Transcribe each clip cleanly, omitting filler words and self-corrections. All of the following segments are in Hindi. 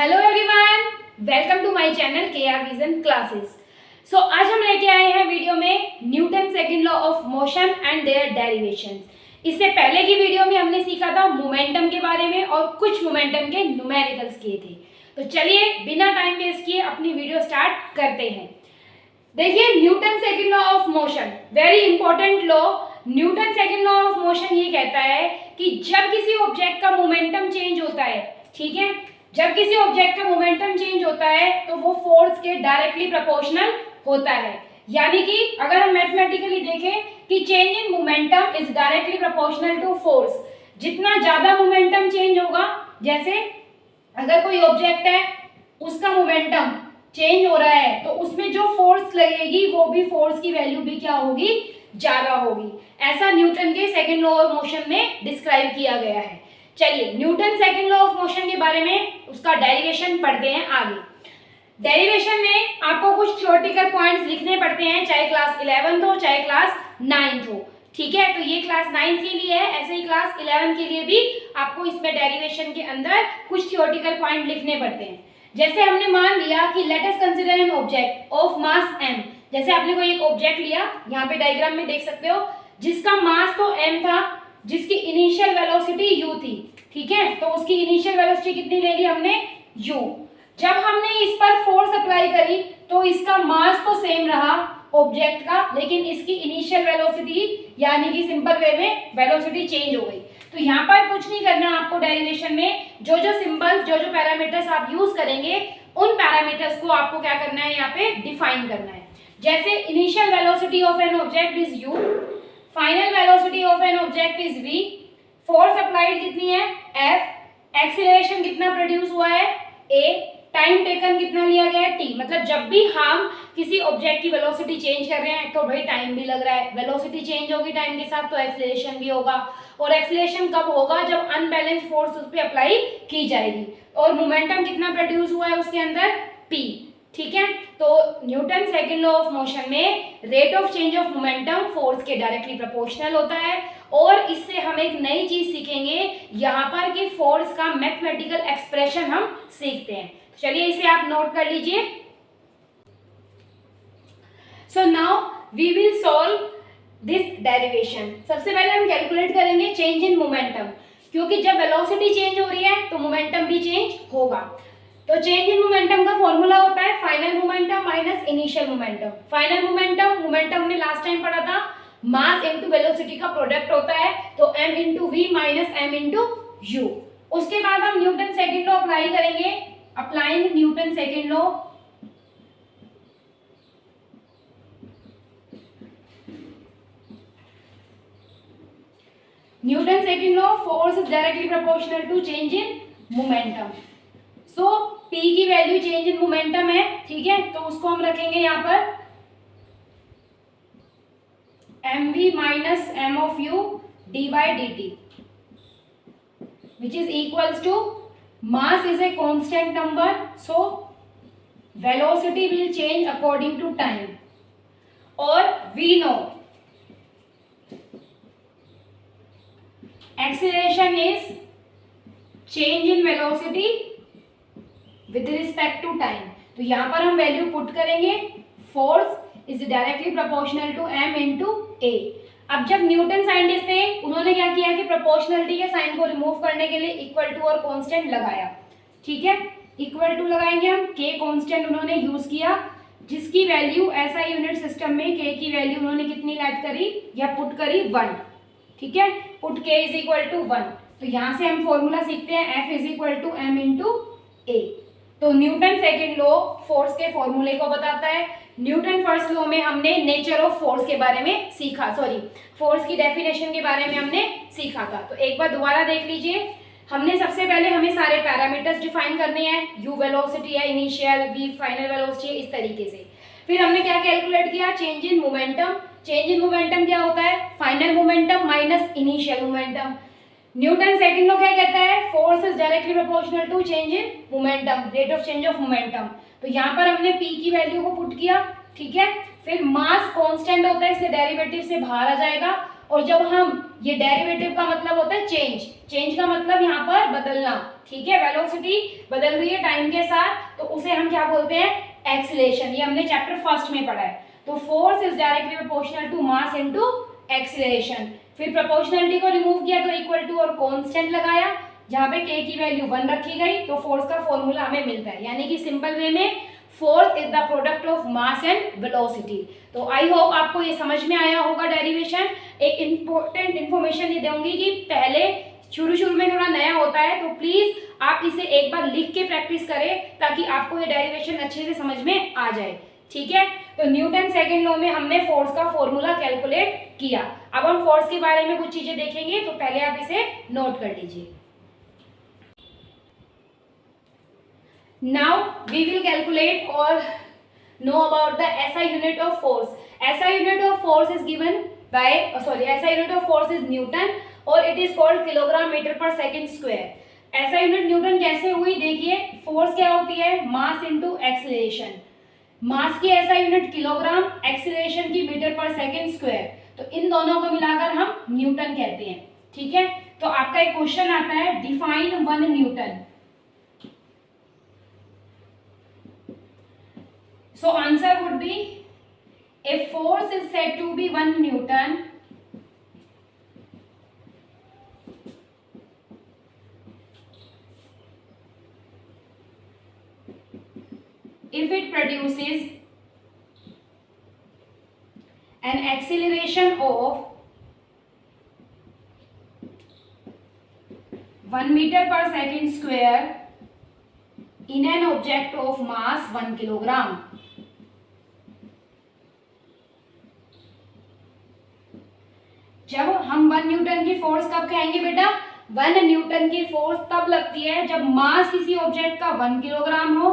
Hello everyone, welcome to my channel KR vision classes. So आज हम लेके आए हैं वीडियो में Newton second law of motion and their derivations. इससे पहले की वीडियो में हमने सीखा था मोमेंटम के बारे में और कुछ मोमेंटम के न्यूमेरिकल्स किए थे। तो चलिए बिना टाइम वेस्ट किए अपनी वीडियो स्टार्ट करते हैं। देखिए Newton second law of motion, very important law. Newton second law of motion ये कहता है कि जब किसी ऑब्जेक्ट का मोमेंटम चेंज होता है, ठीक है, जब किसी ऑब्जेक्ट का मोमेंटम चेंज होता है तो वो फोर्स के डायरेक्टली प्रोपोर्शनल होता है। यानी कि अगर हम मैथमेटिकली देखें कि change in momentum is directly proportional to force. जितना ज्यादा मोमेंटम चेंज होगा, जैसे अगर कोई ऑब्जेक्ट है उसका मोमेंटम चेंज हो रहा है तो उसमें जो फोर्स लगेगी वो भी फोर्स की वैल्यू भी क्या होगी, ज्यादा होगी। ऐसा न्यूटन के सेकंड लॉ ऑफ मोशन में डिस्क्राइब किया गया है। चलिए Newton second law of motion के बारे में उसका डेरिवेशन पढ़ते हैं आगे। डेरिवेशन में आपको कुछ थ्योरेटिकल पॉइंट्स लिखने पड़ते हैं, चाहे क्लास 11th हो चाहे क्लास 9th हो, ठीक है। तो ये क्लास 9th के लिए है, ऐसे ही क्लास 11th के लिए भी आपको इसमें डेरिवेशन के अंदर कुछ थ्योरेटिकल पॉइंट लिखने पड़ते हैं। जैसे हमने मान लिया कि let us consider an object of mass m। जैसे आपने कोई एक ऑब्जेक्ट लिया, यहाँ पे डायग्राम में देख सकते हो, जिसका मास तो m था, जिसकी इनिशियल वेलोसिटी u थी, ठीक है। तो उसकी इनिशियल वेलोसिटी कितनी ले ली हमने, u। जब हमने इस पर फोर्स अप्लाई करी तो इसका मास तो सेम रहा ऑब्जेक्ट का, लेकिन इसकी इनिशियल वेलोसिटी यानी कि सिंपल वे में वेलोसिटी चेंज हो गई। तो यहाँ पर कुछ नहीं करना आपको, डेरिवेशन में जो जो सिंबल्स जो जो पैरामीटर्स आप यूज करेंगे उन पैरामीटर्स को आपको क्या करना है, यहाँ पे डिफाइन करना है। जैसे initial velocity of an object is u, final velocity of an object is v, force applied कितनी है F, एक्सीलरेशन कितना प्रोड्यूस हुआ है a, टाइम टेकन कितना लिया गया है t। मतलब जब भी हम किसी ऑब्जेक्ट की वेलोसिटी चेंज कर रहे हैं तो भाई टाइम भी लग रहा है, वेलोसिटी चेंज होगी टाइम के साथ तो एक्सीलरेशन भी होगा। और एक्सीलरेशन कब होगा, जब अनबैलेंस फोर्स उस पर अप्लाई की जाएगी। और मोमेंटम कितना प्रोड्यूस हुआ है उसके अंदर p, ठीक है। तो Newton second law of motion में rate of change of momentum force के डायरेक्टली प्रोपोर्शनल होता है। और इससे हम एक नई चीज सीखेंगे यहाँ पर कि फोर्स का मैथमेटिकल एक्सप्रेशन हम सीखते हैं। चलिए इसे आप नोट कर लीजिए। So now we will solve this derivation. सबसे पहले हम कैलकुलेट करेंगे चेंज इन मोमेंटम, क्योंकि जब वेलोसिटी चेंज हो रही है तो मोमेंटम भी चेंज होगा। तो चेंज इन मोमेंटम का फॉर्मूला होता है final momentum minus initial momentum. Final momentum में लास्ट टाइम पढ़ा था, मास इनटू वेलोसिटी का प्रोडक्ट होता है, तो m into v minus m into u. उसके बाद हम न्यूटन सेकंड लॉ अप्लाई करेंगे। Applying Newton second law, Newton second law, force is directly proportional to change in momentum. So p की वैल्यू चेंज इन मोमेंटम है, ठीक है, तो उसको हम रखेंगे यहाँ पर mv minus m of u d by dt, which is equals to mass is a constant number, so velocity will change according to time. और we know acceleration is change in velocity with respect to time. तो यहाँ पर हम वैल्यू पुट करेंगे, force is directly proportional to m into a। अब जब न्यूटन साइंटिस्ट थे उन्होंने क्या किया कि प्रोपोर्शनलिटी के साइन को रिमूव करने के लिए इक्वल टू और कांस्टेंट लगाया, ठीक है। इक्वल टू लगाएंगे हम, k कांस्टेंट उन्होंने यूज किया, जिसकी वैल्यू ऐसा यूनिट सिस्टम में k की वैल्यू उन्होंने कितनी ऐड करी या पुट करी 1, ठीक है। Put k is equal to 1। तो यहाँ से हम फॉर्मूला सीखते हैं f is equal to m into a। तो न्यूटन सेकेंड लॉ फोर्स के फॉर्मूले को बताता है। न्यूटन फर्स्ट लॉ में हमने नेचर ऑफ फोर्स के बारे में सीखा, सॉरी फोर्स की डेफिनेशन के बारे में हमने सीखा था। तो एक बार दोबारा देख लीजिए। हमने सबसे पहले हमें सारे पैरामीटर्स डिफाइन करने हैं, u वेलोसिटी है इनिशियल, v फाइनल वेलोसिटी है, इस तरीके से। फिर हमने क्या कैलकुलेट किया, change in momentum. Change in momentum क्या होता है, final momentum minus initial momentum. Newton second law क्या कहता है, force is directly proportional to change in momentum, rate of change of momentum. तो यहाँ पर हमने p की वैल्यू को पुट किया, ठीक है। फिर मास कांस्टेंट होता है इसलिए डेरिवेटिव से बाहर आ जाएगा, और जब हम ये डेरिवेटिव का मतलब होता है चेंज, चेंज का मतलब यहाँ पर बदलना, ठीक है, वेलोसिटी बदल रही है टाइम के साथ, तो उसे हम क्या बोलते हैं, एक्सीलरेशन। ये हमने चैप्टर फर्स्ट में पढ़ा है। तो force is directly proportional to mass into acceleration. फिर प्रोपोर्शनलिटी को रिमूव किया तो इक्वल टू और कांस्टेंट लगाया, जहाँ पे k की वैल्यू 1 रखी गई, तो फोर्स का फॉर्मूला हमें मिलता है। यानी कि सिंपल वे में force is the product of mass and velocity. तो आई होप आपको ये समझ में आया होगा डेरिवेशन। एक इम्पोर्टेंट इन्फॉर्मेशन ये दूंगी कि पहले शुरू में थोड़ा नया होता है, तो प्लीज आप इसे एक बार लिख के प्रैक्टिस करें ताकि आपको ये डेरिवेशन अच्छे से समझ में आ जाए, ठीक है। तो न्यूटन सेकंड लॉ में हमने फोर्स का फॉर्मूला कैलकुलेट किया। अब हम फोर्स के बारे में कुछ चीजें देखेंगे, तो पहले आप इसे नोट कर लीजिए। Now we will calculate or know about the SI unit of force. SI unit of force is given by SI unit of force is Newton और it is called kilogram metre per second square. SI unit newton कैसे हुई, देखिए फोर्स क्या होती है, मास इनटू एक्सीलरेशन। मास की SI यूनिट किलोग्राम, एक्सीलरेशन की मीटर पर सेकंड स्क्वायर, तो इन दोनों को मिलाकर हम न्यूटन कहते हैं, ठीक है। तो आपका एक क्वेश्चन आता है, define 1 Newton. So answer would be, if force is said to be 1 Newton, if it produces an acceleration of 1 meter per second square in an object of mass 1 kilogram. जब हम 1 न्यूटन की फोर्स कब कहेंगे बेटा, 1 न्यूटन की फोर्स तब लगती है जब मास किसी ऑब्जेक्ट का 1 किलोग्राम हो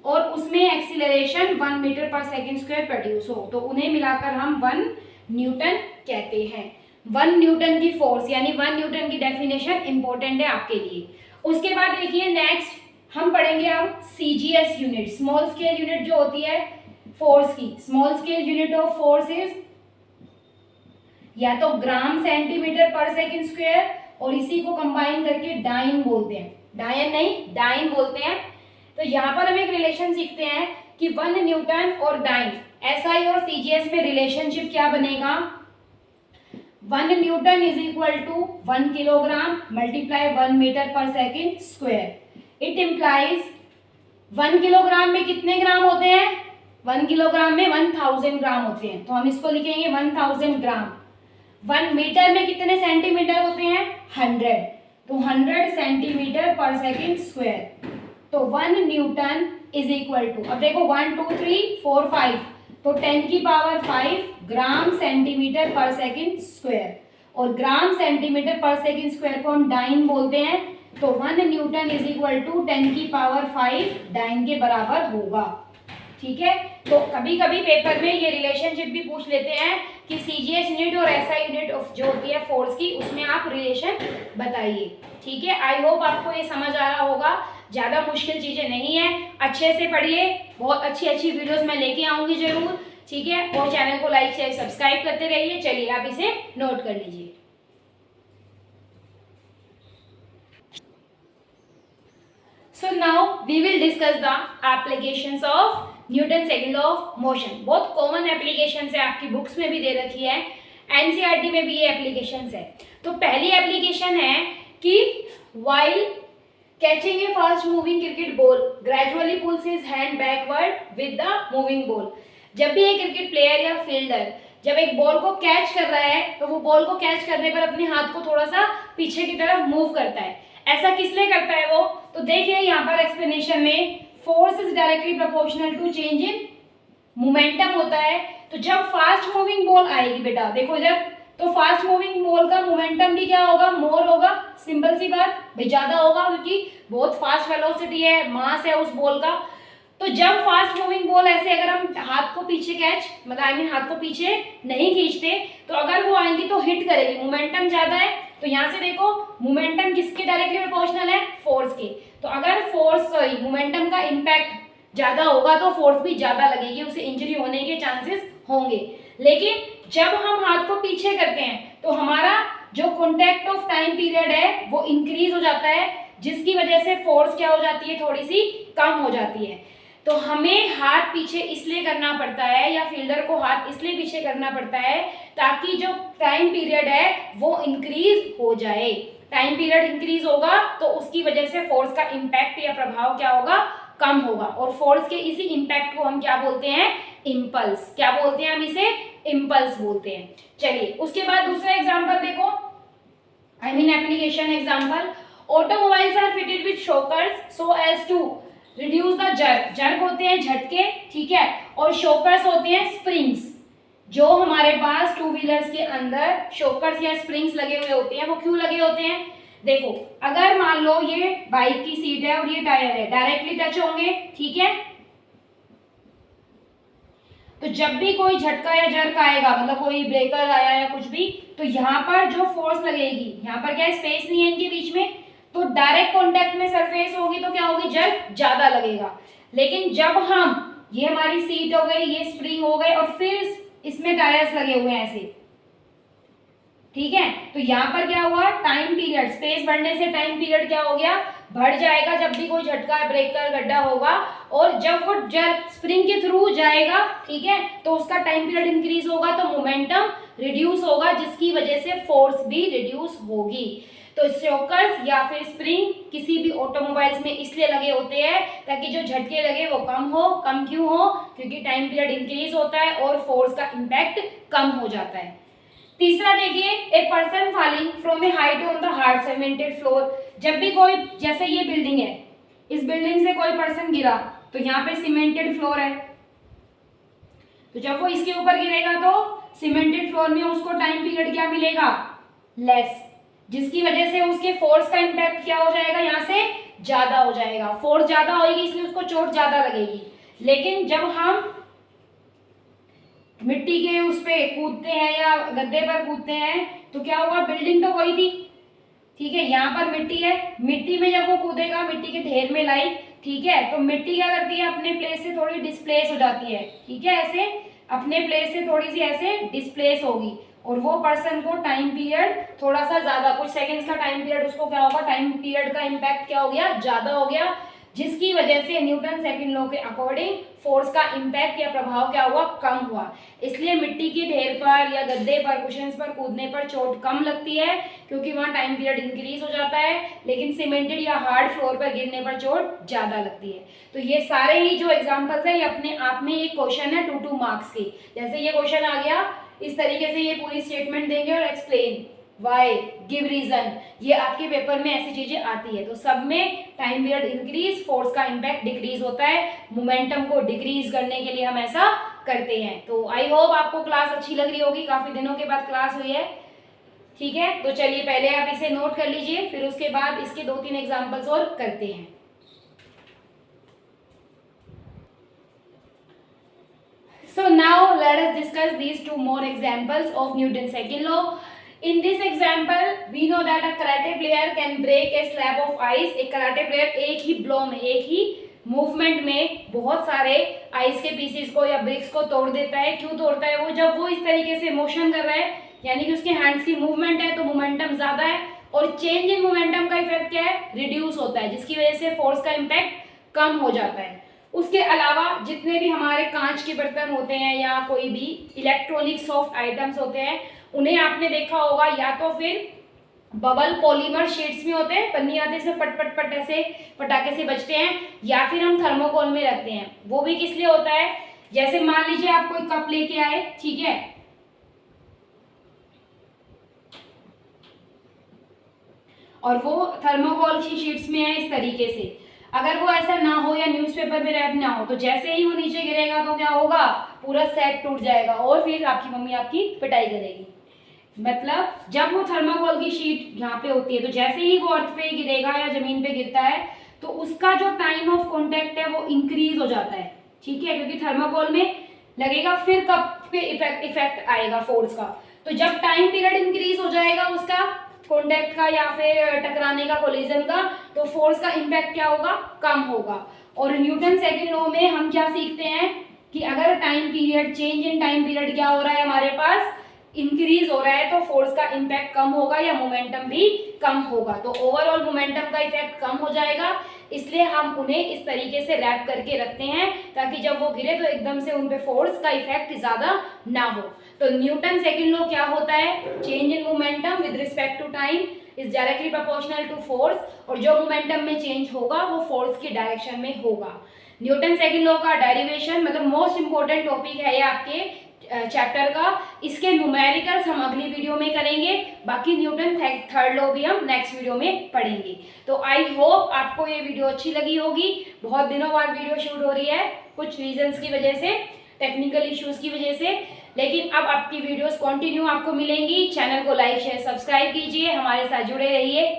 और उसमें acceleration 1 metre per second square produce हो, तो उन्हें मिलाकर हम 1 न्यूटन कहते हैं। 1 न्यूटन की फोर्स यानी 1 न्यूटन की डेफिनेशन इंपॉर्टेंट है आपके लिए। उसके बाद देखिए नेक्स्ट हम पढ़ेंगे अब CGS unit, small scale unit जो होती है फोर्स की। Small scale unit of force is या तो ग्राम सेंटीमीटर पर सेकंड स्क्वायर, और इसी को कंबाइन करके डाइन बोलते हैं, डायन नहीं डाइन बोलते हैं। तो यहाँ पर हम एक रिलेशन सीखते हैं कि 1 न्यूटन और डाइन, SI और CGS में रिलेशनशिप क्या बनेगा, 1 newton is equal to 1 kilogram multiply 1 metre per second square. It implies 1 kilogram में कितने ग्राम होते हैं, 1 किलोग्राम में 1000 ग्राम होते हैं, तो हम इसको लिखेंगे 1000 ग्राम। 1 मीटर में कितने सेंटीमीटर होते हैं, 100, तो 100 सेंटीमीटर पर सेकंड स्क्वायर। तो 1 न्यूटन इज इक्वल टू, अब देखो 1 2 3 4 5, तो 10 की पावर 5 ग्राम सेंटीमीटर पर सेकंड स्क्वायर, और ग्राम सेंटीमीटर पर सेकंड स्क्वायर को हम डाइन बोलते हैं। तो 1 न्यूटन इज इक्वल टू 10 की पावर 5 डाइन के बराबर होगा, ठीक है। तो कभी कभी पेपर में ये रिलेशनशिप भी पूछ लेते हैं कि CGS यूनिट और SI यूनिट ऑफ जो होती है फोर्स की, उसमें आप रिलेशन बताइए, ठीक है। आई होप आपको ये समझ आ रहा होगा, ज़्यादा मुश्किल चीज़ें नहीं है, अच्छे से पढ़िए, बहुत अच्छी अच्छी वीडियोस मैं लेके आऊँगी जरूर, ठीक है। और चैनल को लाइक शेयर सब्सक्राइब करते रहिए। चलिए आप इसे नोट कर लीजिए। So now we will discuss the applications of Newton second law of motion. बहुत कॉमन एप्लीकेशन है, आपकी बुक्स में भी दे रखी है, NCERT में भी ये एप्लीकेशन है। तो पहली एप्लीकेशन है कि while catching a fast moving cricket ball gradually pulls his hand backward with the moving ball। जब भी एक क्रिकेट प्लेयर या फील्डर जब एक बॉल को कैच कर रहा है, तो वो बॉल को कैच करने पर अपने हाथ को थोड़ा सा पीछे की तरफ मूव करता है। ऐसा किस लिए करता है वो, तो देखिए यहाँ पर एक्सप्लेनेशन में, force is directly proportional to change in momentum होता है। तो जब फास्ट मूविंग बॉल आएगी बेटा, देखो जब, तो फास्ट मूविंग बॉल का मोमेंटम भी क्या होगा, मोर होगा, सिंपल सी बात भाई, ज्यादा होगा, क्योंकि बहुत फास्ट वेलोसिटी है, मास है उस बॉल का। तो जब फास्ट मूविंग बॉल ऐसे अगर हम हाथ को पीछे कैच, मतलब आई मीन हाथ को पीछे नहीं खींचते, तो अगर वो आएंगी तो हिट करेगी, मोमेंटम ज्यादा है। तो यहाँ से देखो मोमेंटम किसके डायरेक्टली प्रोपोर्शनल है, फोर्स के। तो अगर फोर्स मोमेंटम का इम्पैक्ट ज्यादा होगा तो फोर्स भी ज्यादा लगेगी, उसे इंजरी होने के चांसेस होंगे। लेकिन जब हम हाथ को पीछे करते हैं तो हमारा जो कॉन्टैक्ट ऑफ टाइम पीरियड है वो इंक्रीज हो जाता है, जिसकी वजह से फोर्स क्या हो जाती है, थोड़ी सी कम हो जाती है। तो हमें हाथ पीछे इसलिए करना पड़ता है या फील्डर को हाथ इसलिए पीछे करना पड़ता है ताकि जो टाइम पीरियड है वो इंक्रीज हो जाए। टाइम पीरियड इंक्रीज होगा तो उसकी वजह से फोर्स का इम्पैक्ट या प्रभाव क्या होगा, कम होगा। और फोर्स के इसी इम्पैक्ट को हम क्या बोलते हैं, इम्पल्स। क्या बोलते हैं हम इसे, इम्पल्स बोलते हैं। चलिए उसके बाद दूसरा एग्जांपल देखो, I mean application example. Automobiles are fitted with shockers so as to reduce the jerk. Jerk होते हैं झटके, ठीक है, और शॉकर्स होते हैं स्प्रिंग्स। जो हमारे पास टू व्हीलर्स के अंदर शॉकर्स या स्प्रिंग्स लगे हुए होते हैं वो क्यों लगे होते हैं, देखो अगर मान लो ये बाइक की सीट है और ये टायर है, डायरेक्टली टच होंगे, ठीक है, तो जब भी कोई झटका या जर्क आएगा, मतलब कोई ब्रेकर आया या कुछ भी, तो यहाँ पर जो फोर्स लगेगी, यहाँ पर क्या स्पेस नहीं है इनके बीच में, तो डायरेक्ट कांटेक्ट में सरफेस होगी तो क्या होगी, जर्क ज्यादा लगेगा। लेकिन जब हम, ये हमारी सीट हो गई, ये स्प्रिंग हो गए और फिर इसमें टायर्स लगे हुए हैं ऐसे, ठीक है, तो यहाँ पर क्या हुआ, टाइम पीरियड, स्पेस बढ़ने से टाइम पीरियड क्या हो गया, बढ़ जाएगा जब भी कोई झटका ब्रेकर गड्ढा होगा। और जब वो जर्क स्प्रिंग के थ्रू जाएगा, ठीक है, तो उसका टाइम पीरियड इंक्रीज होगा तो मोमेंटम रिड्यूस होगा, जिसकी वजह से फोर्स भी रिड्यूस होगी। तो शॉकर्स या फिर स्प्रिंग किसी भी ऑटोमोबाइल्स में इसलिए लगे होते हैं ताकि जो झटके लगे वो कम हो। कम क्यों हो, क्योंकि टाइम पीरियड इंक्रीज होता है और फोर्स का इम्पैक्ट कम हो जाता है। तीसरा देखिए, a person falling from A height on the hard cemented floor. जब भी कोई, जैसे ये बिल्डिंग है, इस बिल्डिंग से कोई पर्सन गिरा तो यहाँ पे सीमेंटेड फ्लोर है, तो जब वो इसके ऊपर गिरेगा तो सीमेंटेड फ्लोर में उसको टाइम पीरियड क्या मिलेगा, लेस, जिसकी वजह से उसके फोर्स का इम्पैक्ट क्या हो जाएगा, यहाँ से ज्यादा हो जाएगा। फोर्स ज्यादा होगी इसलिए उसको चोट ज्यादा लगेगी। लेकिन जब हम मिट्टी के उस पे कूदते हैं या गद्दे पर कूदते हैं तो क्या होगा, बिल्डिंग तो वही थी, ठीक है, यहाँ पर मिट्टी है, मिट्टी में जब वो कूदेगा, मिट्टी के ढेर में लाइक, ठीक है, तो मिट्टी क्या करती है, अपने प्लेस से थोड़ी डिस्प्लेस हो जाती है, ठीक है, ऐसे अपने प्लेस से थोड़ी सी ऐसे डिस्प्लेस होगी और वो पर्सन को टाइम पीरियड थोड़ा सा ज्यादा, कुछ सेकंड्स का टाइम पीरियड, उसको क्या होगा, टाइम पीरियड का इम्पैक्ट क्या हो गया, ज्यादा हो गया, जिसकी वजह से न्यूटन सेकंड लॉ के अकॉर्डिंग फोर्स का इम्पैक्ट या प्रभाव क्या हुआ, कम हुआ। इसलिए मिट्टी के ढेर पर या गद्दे पर, कुशन्स पर कूदने पर चोट कम लगती है क्योंकि वहाँ टाइम पीरियड इंक्रीज हो जाता है, लेकिन सीमेंटेड या हार्ड फ्लोर पर गिरने पर चोट ज्यादा लगती है। तो ये सारे ही जो एग्जाम्पल्स है ये अपने आप में एक क्वेश्चन है 2 मार्क्स के। जैसे ये क्वेश्चन आ गया इस तरीके से, ये पूरी स्टेटमेंट देंगे और एक्सप्लेन वाई, गिव रीजन, ये आपके पेपर में ऐसी चीजें आती है। तो सब में टाइम पीरियड इंक्रीज, फोर्स का इम्पैक्ट डिक्रीज होता है, मोमेंटम को डिक्रीज करने के लिए हम ऐसा करते हैं। तो आई होप आपको क्लास अच्छी लग रही होगी, काफी दिनों के बाद क्लास हुई है, ठीक है। तो चलिए पहले आप इसे नोट कर लीजिए, फिर उसके बाद इसके 2-3 एग्जाम्पल्स और करते हैं। So now let us discuss these 2 more examples of Newton's second law. In this example, we know that a karate player can break a slab of ice. एक कराटे प्लेयर एक ही ब्लो में, एक ही मूवमेंट में बहुत सारे आइस के पीसेस को या ब्रिक्स को तोड़ देता है। क्यों तोड़ता है वो, जब वो इस तरीके से मोशन कर रहा है, यानी कि उसके हैंड्स की मूवमेंट है तो मोमेंटम ज्यादा है, और चेंज इन मोमेंटम का इफेक्ट क्या है, रिड्यूस होता है, जिसकी वजह से फोर्स का इम्पैक्ट कम हो जाता है। उसके अलावा जितने भी हमारे कांच के बर्तन होते हैं या कोई भी इलेक्ट्रॉनिक सॉफ्ट आइटम्स होते हैं, उन्हें आपने देखा होगा या तो फिर बबल पॉलीमर शीट्स में होते हैं, पन्नी आते हैं इसमें पट पट पट ऐसे पटाखे से बजते हैं, या फिर हम थर्मोकोल में रखते हैं। वो भी किस लिए होता है, जैसे मान लीजिए आप कोई कप लेके आए, ठीक है, और वो थर्मोकोल की शीट्स में है इस तरीके से, अगर वो ऐसा ना हो या न्यूज़पेपर में रैप ना हो तो जैसे ही वो नीचे गिरेगा तो क्या होगा, पूरा सेट टूट जाएगा और फिर आपकी मम्मी आपकी पिटाई करेगी। मतलब जब वो थर्माकोल की शीट यहाँ पे होती है तो जैसे ही वो अर्थ पे गिरेगा या जमीन पे गिरता है तो उसका जो टाइम ऑफ कॉन्टैक्ट है वो इंक्रीज हो जाता है, ठीक है, क्योंकि थर्माकोल में लगेगा फिर कप पे इफेक्ट आएगा फोर्स का। तो जब टाइम पीरियड इंक्रीज हो जाएगा उसका कॉन्टैक्ट का या फिर टकराने का, कोलिजन का, तो फोर्स का इम्पैक्ट क्या होगा, कम होगा। और न्यूटन सेकंड लॉ में हम क्या सीखते हैं कि अगर time period, change in time period क्या हो रहा है हमारे पास, इंक्रीज हो रहा है, तो फोर्स का इम्पैक्ट कम होगा या मोमेंटम भी कम होगा, तो ओवरऑल मोमेंटम का इफेक्ट कम हो जाएगा। इसलिए हम उन्हें इस तरीके से रैप करके रखते हैं ताकि जब वो गिरे तो एकदम से उन पे फोर्स का इफेक्ट ज़्यादा ना हो। तो न्यूटन सेकंड लॉ क्या होता है, change in momentum with respect to time is directly proportional to force, और जो मोमेंटम में चेंज होगा वो फोर्स की डायरेक्शन में होगा। न्यूटन सेकंड लॉ का डेरिवेशन मतलब मोस्ट इंपॉर्टेंट टॉपिक है ये आपके चैप्टर का। इसके न्यूमेरिकल्स हम अगली वीडियो में करेंगे, बाकी न्यूटन थर्ड लॉ भी हम नेक्स्ट वीडियो में पढ़ेंगे। तो आई होप आपको ये वीडियो अच्छी लगी होगी। बहुत दिनों बाद वीडियो शूट हो रही है, कुछ रीजंस की वजह से, टेक्निकल इश्यूज की वजह से, लेकिन अब आपकी वीडियोस कंटिन्यू आपको मिलेंगी। चैनल को लाइक शेयर सब्सक्राइब कीजिए, हमारे साथ जुड़े रहिए।